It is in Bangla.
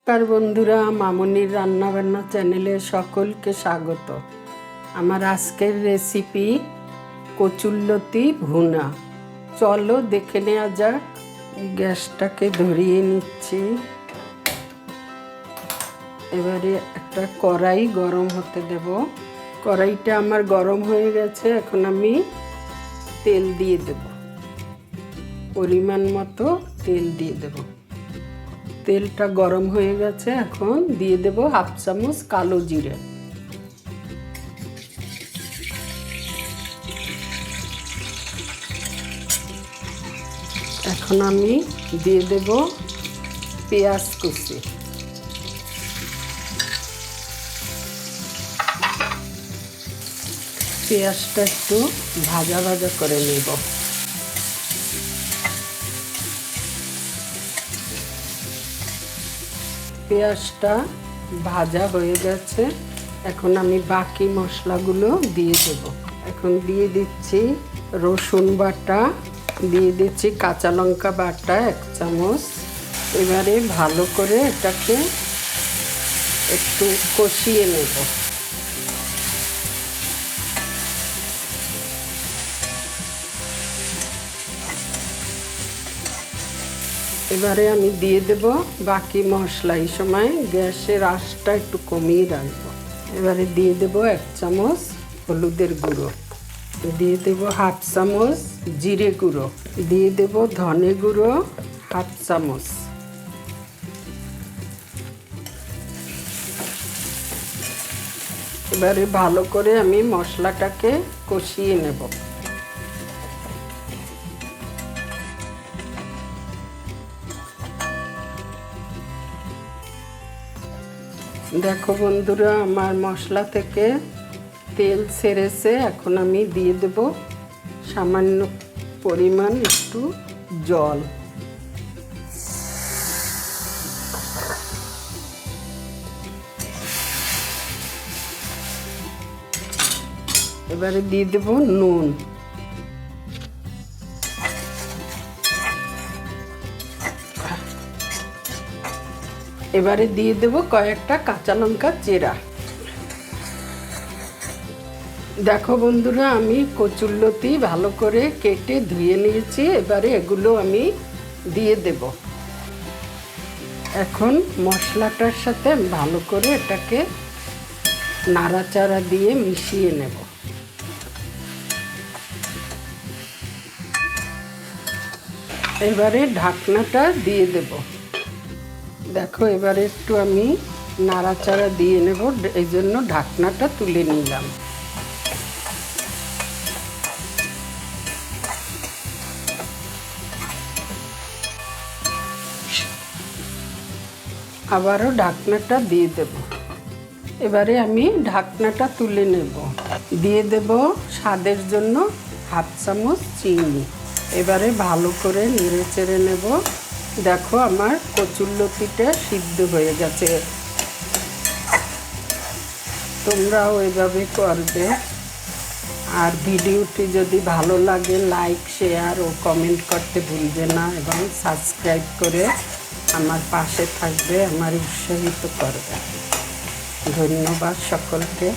নমস্কার বন্ধুরা, মামনির রান্নাবান্না চ্যানেলে সকলকে স্বাগত। আমার আজকের রেসিপি কচুরলতি ভুনা। চলো দেখে নেওয়া যাক। গ্যাসটাকে ধরিয়ে নিচ্ছি। এবারে একটা কড়াই গরম হতে দেব। কড়াইটা আমার গরম হয়ে গেছে। এখন আমি তেল দিয়ে দেব, পরিমাণ মতো তেল দিয়ে দেব। তেলটা গরম হয়ে গেছে। এখন দিয়ে দেব হাফ চামচ কালো জিরে, এখন আমি দিয়ে দেব পেঁয়াজ কুচি, পেঁয়াজটা একটু ভাজা ভাজা করে নেব। পেঁয়াজটা ভাজা হয়ে গেছে। এখন আমি বাকি মশলাগুলো দিয়ে দেব। এখন দিয়ে দিচ্ছি রসুন বাটা, দিয়ে দিচ্ছি কাঁচা লঙ্কা বাটা 1 চামচ। এবারে ভালো করে এটাকে একটু কষিয়ে নেব। এবারে আমি দিয়ে দেব বাকি মশলা। এই সময় গ্যাসের আঁচটা একটু কমিয়ে রাখবো। এবারে দিয়ে দেব 1 চামচ হলুদের গুঁড়ো, দিয়ে দেব হাফ চামচ জিরে গুঁড়ো, দিয়ে দেব ধনে গুঁড়ো হাফ চামচ। এবারে ভালো করে আমি মশলাটাকে কষিয়ে নেব। দেখো বন্ধুরা, আমার মশলা থেকে তেল ছেড়েছে। এখন আমি দিয়ে দেব সামান্য পরিমাণ একটু জল। এবারে দিয়ে দেব নুন, এবারে দিয়ে দেব কয়েকটা কাঁচা লঙ্কা চেরা। দেখো বন্ধুরা, আমি কচুরলতি ভালো করে কেটে ধুয়ে নিয়েছি। এবারে এগুলো আমি দিয়ে দেব। এখন মশলাটার সাথে ভালো করে এটাকে নাড়াচাড়া দিয়ে মিশিয়ে নেব। এবারে ঢাকনাটা দিয়ে দেব। দেখো, এবারে একটু আমি নাড়াচাড়া দিয়ে নেব, এই জন্য ঢাকনাটা তুলে নিলাম। আবারও ঢাকনাটা দিয়ে দেব। এবারে আমি ঢাকনাটা তুলে নেব। দিয়ে দেব স্বাদের জন্য হাফ চামচ চিনি। এবারে ভালো করে নেড়ে চেড়ে নেব। দেখো, আমার কচুরলতিটা সিদ্ধ হয়ে গেছে। তোমরাও এভাবে করবে। আর ভিডিওটি যদি ভালো লাগে লাইক, শেয়ার ও কমেন্ট করতে ভুলবে না, এবং সাবস্ক্রাইব করে আমার পাশে থাকবে, আমার উৎসাহিত করবে। ধন্যবাদ সকলকে।